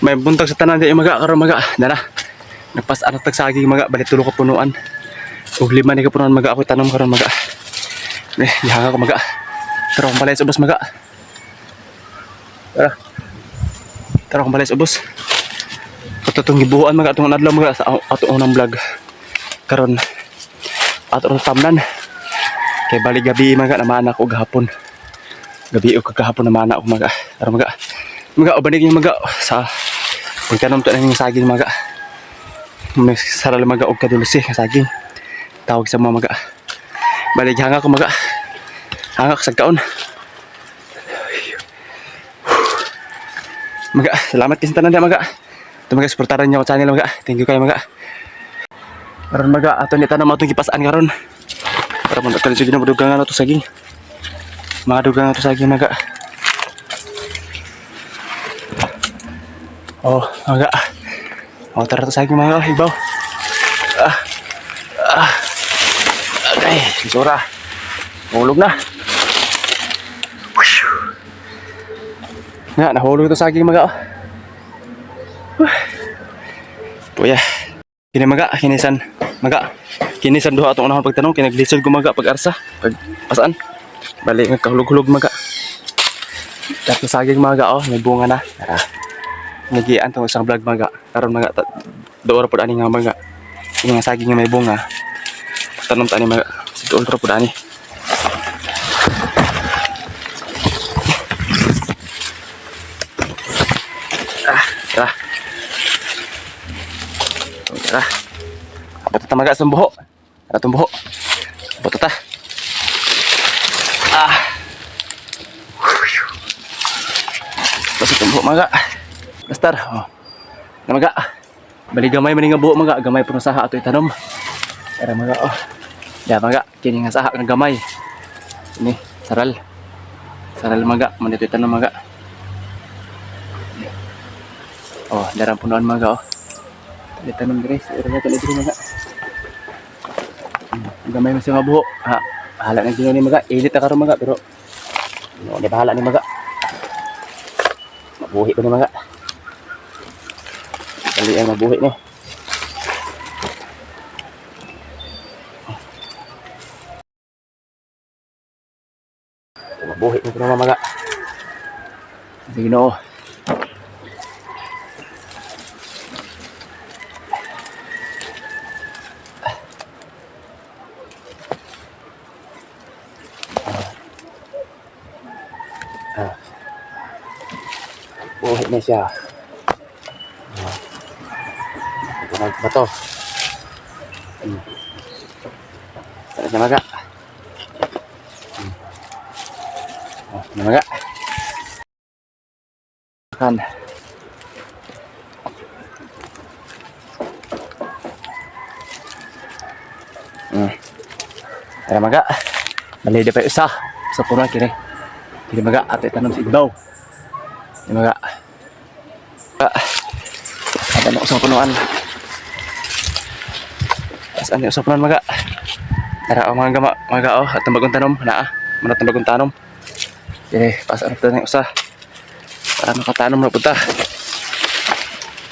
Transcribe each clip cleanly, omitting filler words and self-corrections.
May buntag sa tanan di maga karon maga. Dara. Nagpas-an tag saging maga balik tulo ka punuan. Ug 5 ni ka punuan maga ako tanom karon maga. Ihanga ko maga. Tara kong balay sa ubos maga. Tara. Tara kong balay sa ubos. Patutong gibuuan maga atong adlaw maga sa atong unang vlog. Karon atong tamnan. Kay balik gabi maga naman ako gahapon. Gabi o kagahapon naman ako maga. Tara maga. Maga o banig yung maga sa pagtanom to ng saging maga. May saral maga og kadulsi nga saging. Tawag sa mga maga. Balik hanga ko maga. Hanga ko sa kaon. Maga, salamat kasi tanan dia maga. Ito maga suportaran niyo ako channel maga. Thank you kayo maga. Karon maga ato ni tanam atong gipas-an karon. Para man kan sige na dugangan ato saging. Mga dugangan ato saging maga. Oh, maga. Oh, tara to saging mga ibaw. Okay, sura. Hulog na. Nga, nahulog ito saging maga. Tuya. Kini maga, kinisan. Maga. Kinisan duha atong unahon pagtanong. Kinaglisod ko maga pag-arsa. Pag-pasaan. Balik nga kahulog-hulog maga. Dato saging maga, oh. May bunga na. Tara. Nagian tong isang vlog maga. Karon maga. Doon po ani nga maga. Ini nga saging nga may bunga. Tanom tani maga. Doon po ani. Tara. Tara. Abot ta maga sa buho. Tara tong buho. Abot ta. Basta tong buho maga. Gastar. Oh. Na maga. Bali gamay man nga buho maga. Gamay puno saha ato itanom. Tara maga oh. Ya maga. Kini nga saha nga gamay. Ini saral. Saral maga. Manito itanom maga. Oh, darang punuan maga oh. Ditanong guys, ira tali diri maga. Gamay man sa mga buho. Ha, bahala na gino ni maga. Edit ta karon maga pero no, di bahala ni maga. Mabuhi pa ni maga. Dali ang mabuhi ni. Mabuhi pa ni maga. Sige no. Buhit na siya. Ito na bato. Saan siya maga? Na maga. Kan. Tara maga. Bali di pa isa. Sa puno kini. Kini maga ate tanong si ibaw. Di maga. Ada na usang punuan. Saan usang punuan maga? Tara o mga gama maga o at bagong tanom naa. Manat bagong tanom. Pas ano tayo usa. Para makatanom na punta.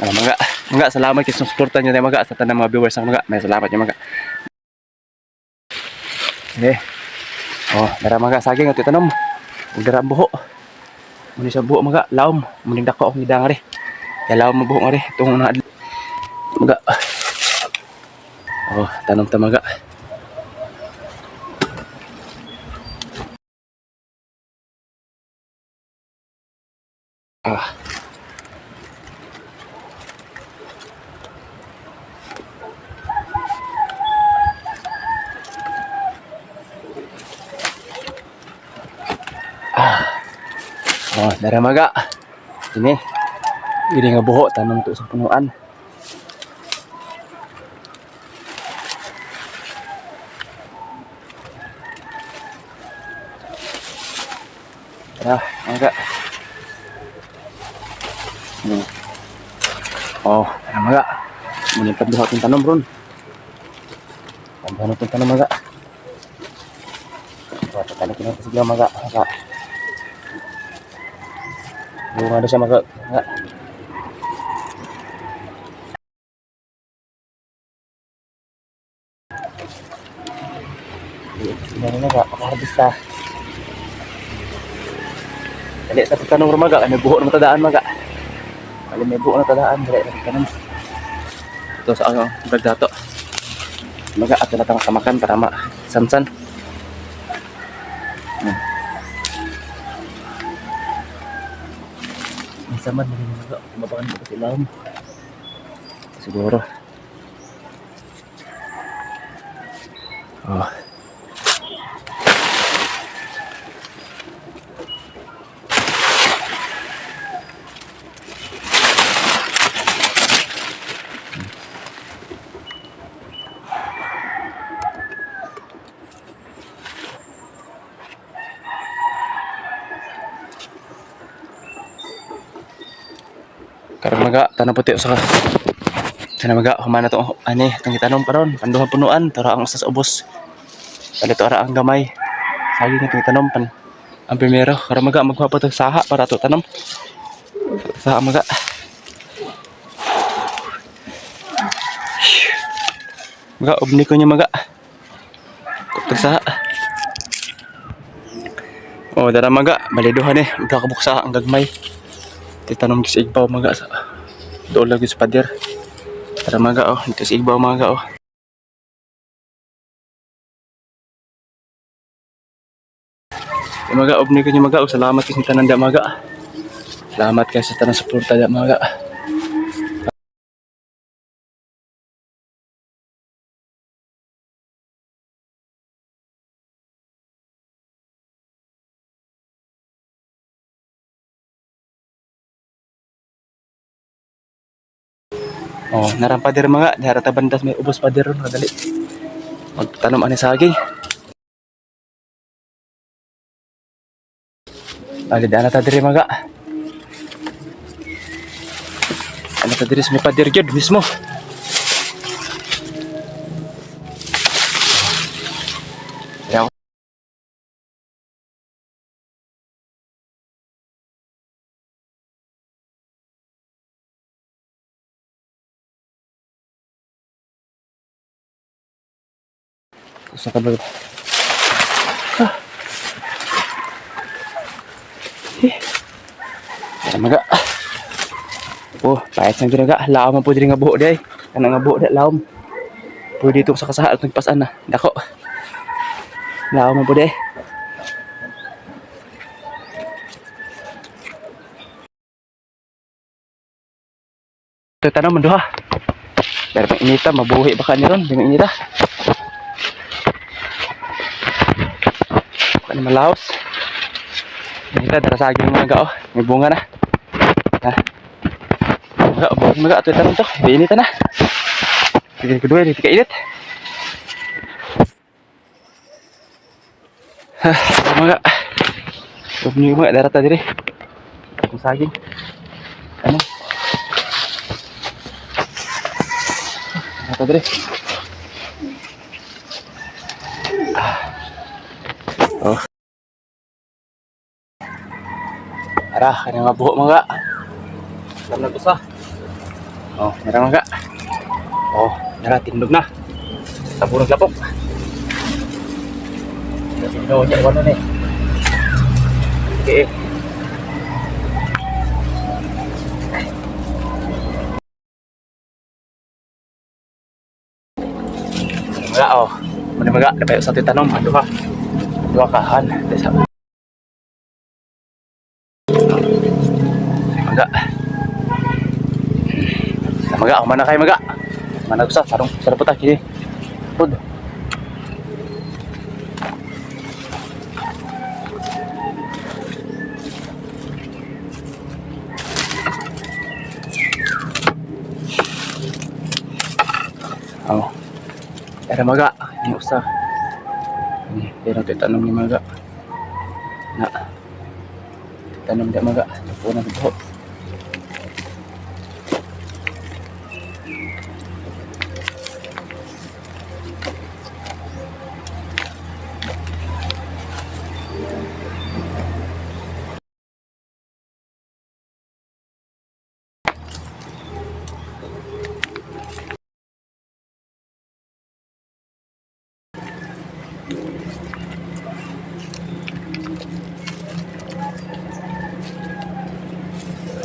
Maga. Maga salamat kay suporta niyo maga sa tanang mga viewers ng maga. May salamat niyo maga. Oh, dara maga saging at itanom. Ug dara buho. Muni sa buho maga lawom. Muni dako ang idang ari. Kaya lawom mo buho ari tung na maga. Oh, tanom ta maga. Oh, dara maga. Ini. Ini nga buho tanong to sa punuan. Tara, maga. Oh, tara maga. Muni padluha tong tanom ron. Pagano tong tanom maga. Oh, tanan kini sigla maga. Bunga na siya maga. Hindi na nga, pakaharbis ta. Dali sa pagtanong rumaga, may buho na matadaan maga. Kali may buho na matadaan, dali sa pagtanong. Ito sa ano, vlog dato. Maga at wala tayong kamakan para ma-sansan. Masamad na rin maga, kumabakan mo kasi lahom. Siguro. Oh. Karang maga, tanong puti sa sana maga, humana to ani, itong itanom karon, panduha punuan, tara ang usas ubos. Palito ara ang gamay. Sagi nga itong itanom pan. Ang primero, karang maga magpapatag saha para to tanom. Saha maga. Maga, ubni ko niya maga. Kapag saha. Oh, dara maga, baliduhan magkakabuksa ang gagmay. Titanong sa igbaw maga sa doon lagi sa pader. Tara maga oh, dito sa igbaw maga oh. Maga, obni ko niyo maga, salamat kasi tanan da maga. Salamat kayo sa tanang suporta da maga. Oh, narang pader mga, narata bandas may ubos pader ron kadali. Magtanom ani saging. Ali ana ta diri maga. Ana ta diri may pader gyud mismo. Ya. Sa kabel. Maga. Oh, pahit sang ginaga. Laom man po diri nga buho day. Kana nga buho da laom. Pwede dito sa kasaha at nagpasan na. Dako. Laom man po day. Ito tanong man duha. Pero pang inita, mabuhi baka niya ron. Dengan inita. Baka ni malaos. Inita, darasagin mga gao. May bunga na. Ha? Maga, ito tanong to. May inita na. Sige kedua, hindi ka init. Ha, maga. Ito niyo mga darata diri. Ang saging. Ano? Darata diri. Oh. Ara, kaya nga buho mga. Alam na usa. Oh, nara mga. Oh, nara tindog na. Taburog lapok. Tindog niya wala ni. Okay. Mga oh. Muna mga, dapat sa tanong, ano ka? Dua kahan, desa. Maga. Maga, ako mana kayo maga. Mana gusto, sarong puta kini. Food. Oh. Era maga, ini usah. Ini, pero tanong ni maga. Na. Tanong dia maga, puno buho.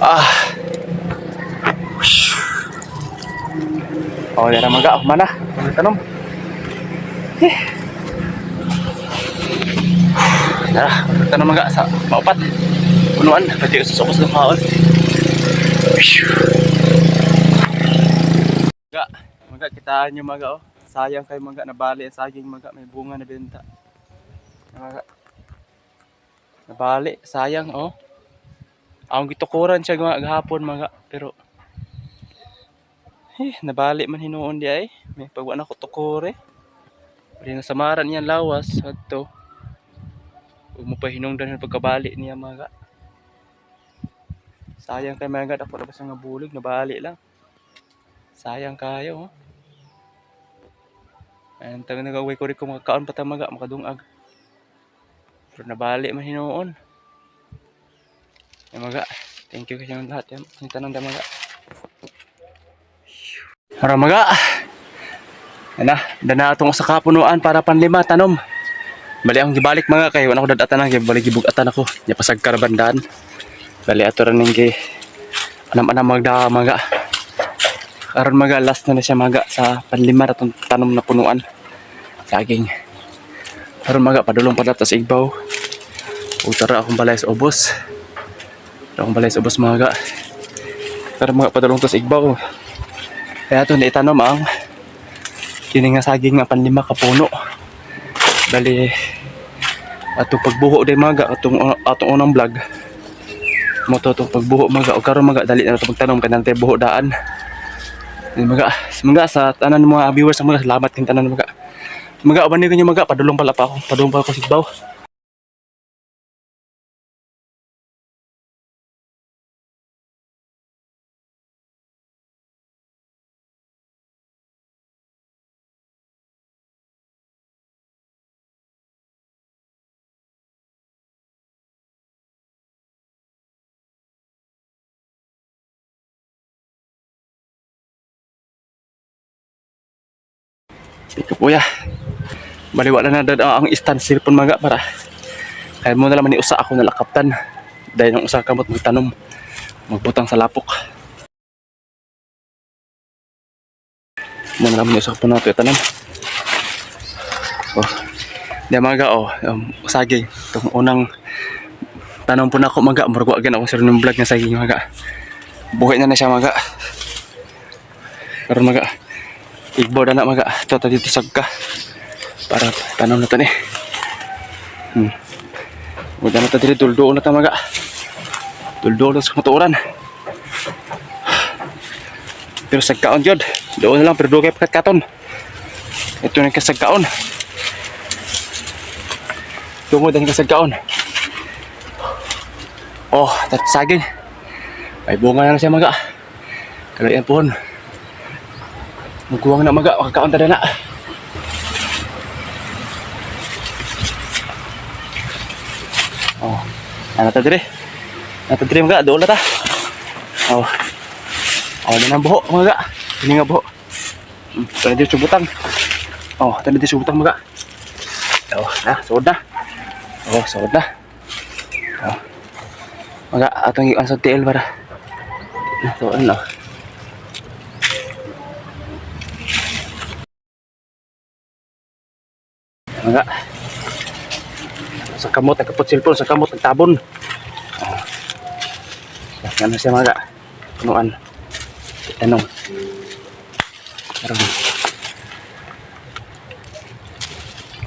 Ah. Oh, yan ang mga mana. Tanong. Tara, tanong mga sa paupat. Punuan, pati usus-ubos ng kaon. Mga, mga kitaan nyo mga oh. Sayang kayo mga nabali ang saging mga may bunga na benta. Mga nabali, sayang oh. Ang gitukuran siya gahapon mga pero nabali man hinuon di ay. May pagwa na ko tukore. Pwede na samaran niya lawas adto. Huwag mo pa hinungdan yung pagkabali niya mga. Sayang kay mga dapat labas nga bulig nabali lang. Sayang kayo oh. Ayan taga nagaway ko rin kung makakaon pa tamaga makadungag. Pero nabali man hinuon. Yan mga. Thank you kasi ng lahat yan. Sinta ng damaga. Para mga. Yan na. Dana itong sa kapunuan para panlima tanom. Bali akong gibalik mga kay wala ko dadatan ang bali gibugatan ako. Nya pasag karabandaan. Bali ato rin ng anam-anam magda mga. Karon mga last na siya mga sa panlima atong tanom na punuan. Saging. Karon mga padulong pala tas igbaw. Utara akong balay sa ubos. Akong balay sa ubos mga. Karon mga padulong tas igbaw. Kaya ito naitanom ang kini nga saging nga panlima ka puno. Bali atong pagbuho day mga atong unang vlog. Mo to pagbuho mga o karon mga dali na to pagtanom kanang buho daan. Mga sa tanan mga viewers mga salamat kin tanan mga. Mga uban niyo mga padulong pala pa ako. Padulong pa ako sigbaw. Ito kuya. Bali wala na dad ang stand cellphone mga para. Kaya mo na lang ni usa ako nalakaptan. Dahil nung usa kamot magtanom. Magbutang sa lapok. Mo na lang ni usa po nato itanom. Oh. Di mga oh, saging. Itong unang tanong po na ako mga. Margo again ako sa rin ng vlog ng saging mga. Buhay na siya mga. Karon mga. Igbo na mga. Ito dito sagka. Para tanong na ito ni. Huwag na ito dito. Duldoon na ito mga. Duldoon sa matuuran. Pero sagkaon yun. Doon na lang pero doon kayo pagkatkaton. Ito na kasagkaon. Tungod ang kasagkaon. Oh, saging. May bunga na siya mga. Kalayan pohon. Magkuwang na mga. Makakaon tada na. Oh, natadiri. Natadiri mga. Doon na ta. Oh. Oh, yan ang buho mga. Ini nga buho. Tadi dito subutang. Oh, tadi dito subutang mga. Oh, na, suod na. Oh, suod na. Oh. Mga atong iwan sa TL para. Ito ano. Mga. Sa kamot nagkapot cellphone, sa kamot nagtabon. Oh. Yan na siya mga. Punuan. Tanong. Karon.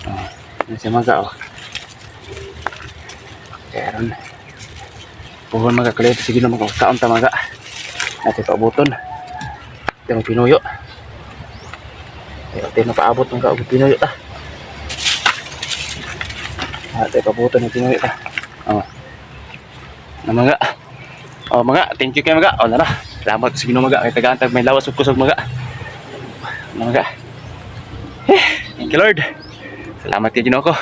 Oh, yan siya mga oh. Karon. Puhon mga kulit sige na mga kaon ta mga. Ate paaboton. Ito pinuyo. Ate na paabot mga pinuyo ta. Ate paaboton ng pinuyo ta. Oh. Na mga. Oh mga, thank you kay mga. Oh nara. Salamat sa Ginoo mga kay tagaantag may lawas ug kusog mga. Mga. Thank you Lord. Salamat kay Ginoo ko.